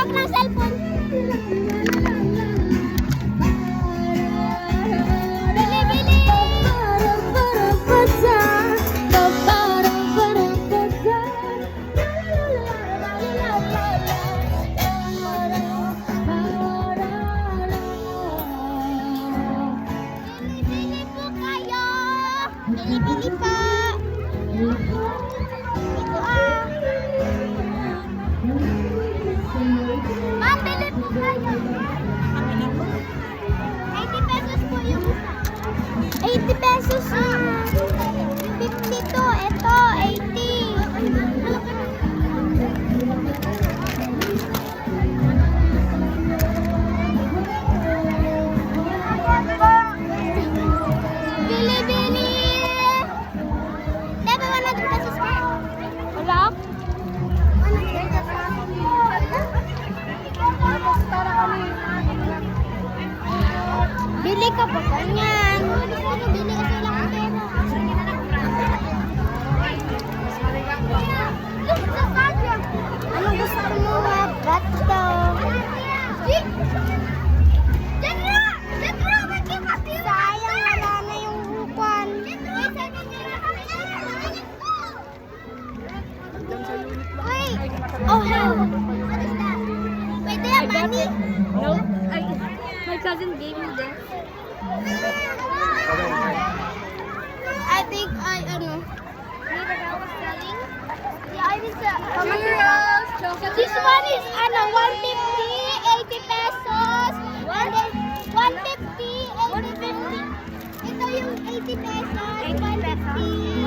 hawak ng cellphone. Bili, bili! Bili po kayo! Bili-bili pa! Ito ah! Ma'am, bili po kayo! 80 pesos po yung isa. 80 pesos ah! 52, ito, 80. Bili-bili! Debe, 100 pesos ka. Wala? 100 pesos ka. Bili ka pa ganyan. Bili kasi lang ang pera. Anong gusto mo ha? Gato. Sayang, wala na yung upan. Wait. Oh, how? Pwede yan, mami? No, my cousin gave me this. I think ano. Maybe I was selling. Yeah, I was This one is 150, 80 pesos. And then 150, 80. Ito yung 80 pesos. 150.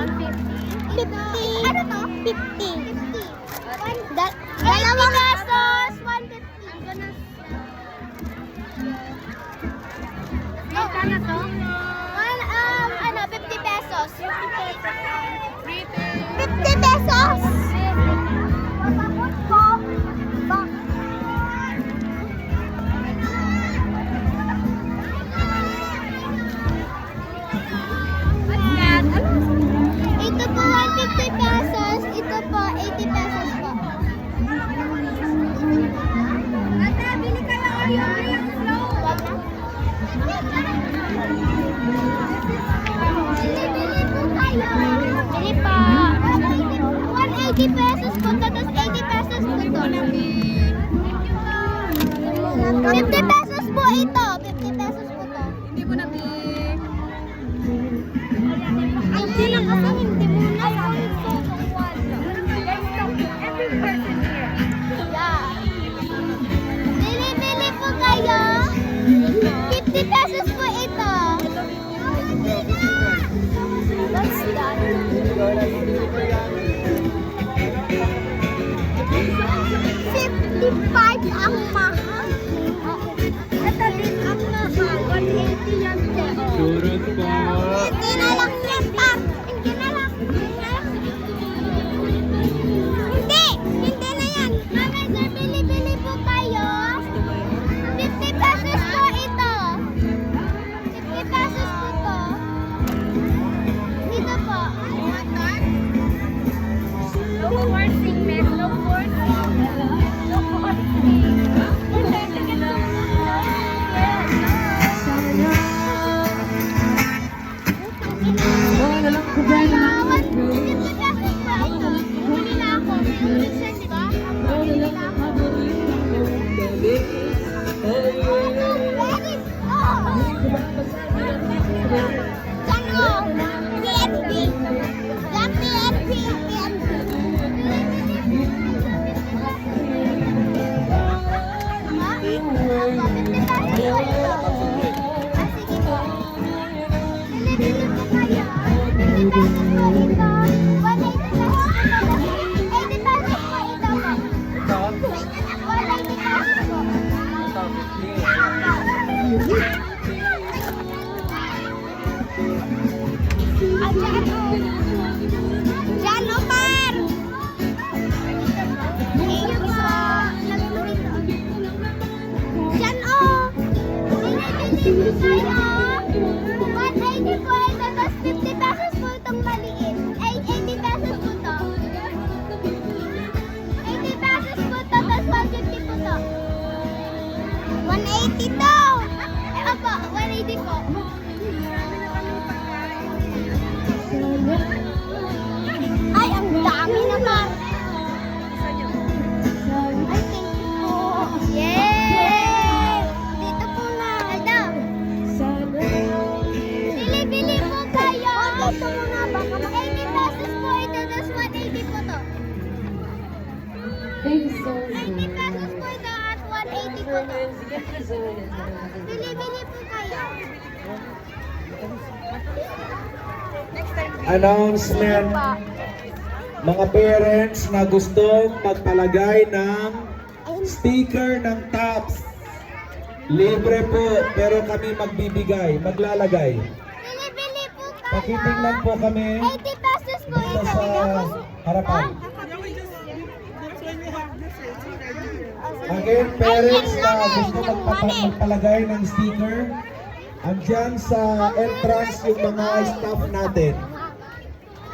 50. Ano to? 50. 50. Dalawang pesos. 150. I'm gonna Ano to? 50 pesos. 50 Pretty. pesos. Ito po 150 pesos. Ito po 80 pesos po. Ate, bili kayo yung slow. Wag na. Bili po kayo. Bili pa. 180 pesos po. Tapos 80 pesos po ito. 50 pesos po ito. 50 pesos po ito. Hindi mo na Hindi lang ako. Hindi mo na. Every person here. Yeah. Bili po kayo. 50 pesos po ito. That's that. 55 ang mahal. Ito din ang mahal. 180 yan. Surut po. Hindi na lang yan, Pam. Hindi na lang. Hindi. Hindi na yan. Mama, sir, bili-bili po kayo. 50 pesos po ito. 50 pesos po ito. Dito po. No forcing, miss. No forcing. No forcing. Jan Omar! Jan O! 180 po ito, tapos 50 pesos po itong maliit. 80 pesos po ito. 80 pesos po ito, tapos 150 po ito. 180 daw. Eh, opo, 180 po. Ay, ang dami naman. Ay, thank you po. Yay! Dito po na. Ito. Bili-bili po kayo. Dito mo na. Baka 80 pesos po ito. Tapos 180 po to. 80 pesos po ito at 180 po to. Bili-bili po kayo. Announcement. Mga parents na gustong magpalagay ng sticker ng tops. Libre po, pero kami maglalagay. Bili-bili po kayo. Pakitingnan po kami 80 pesos po dito ito. sa harapan. Again, parents na gusto magpalagay ng sticker, andyan sa entrance yung mga staff natin.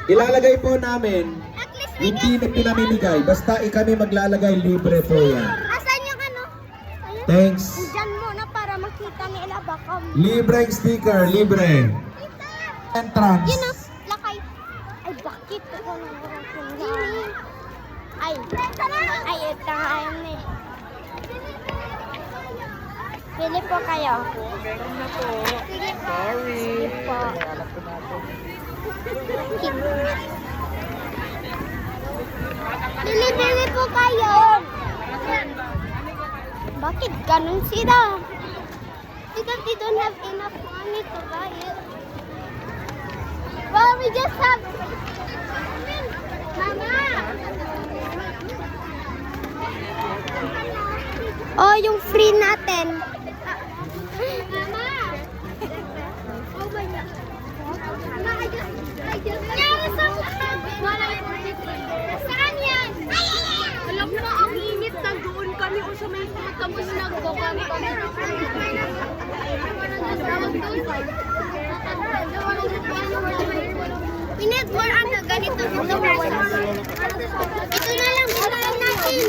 Ilalagay po namin, At least we hindi na pinamimigay, basta kami maglalagay, libre po yan. Asan yung ano? Ayun. Thanks. Diyan muna para makita nila baka. Libreng sticker, libre. Entrance. Yun ang lakay. Ay, bakit ako nang Ay, ito ayun na eh. Pili po kayo. Meron na po. Sige po. Sorry. Sige po. Bili-bili po kayo. Bakit ganun sila? Because they don't have enough money to buy it. Well, we just have... Mama! Oh, yung free natin. Mama! Oh my God. Mama, I just... Saan yan? Alam mo, ang init na doon kami o sa may tapos nagbukan kami. We need more ano, ganito. Ito na lang, buksan natin.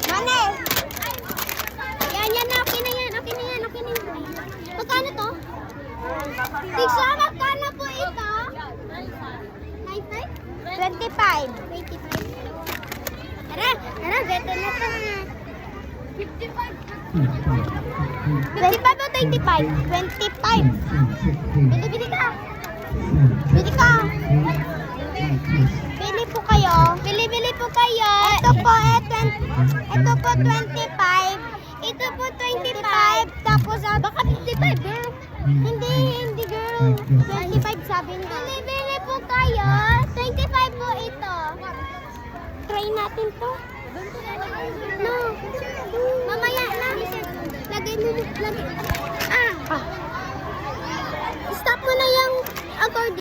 Mane! Yan na, okay na yan. Magkano to? Tigsa, magkano po ito? 25. Tara, beto na to. 25 o 25? 25. Bili ka. Bili po kayo. Bili po kayo. Ito po, ito po 25. Ito po 25. Tapos, baka 55, girl. Hindi, girl. 25 sabi niya. Bili po kayo. 25 po ito. Try natin to. No. Mamaya na. Lagay mo. Stop mo na yung accordion.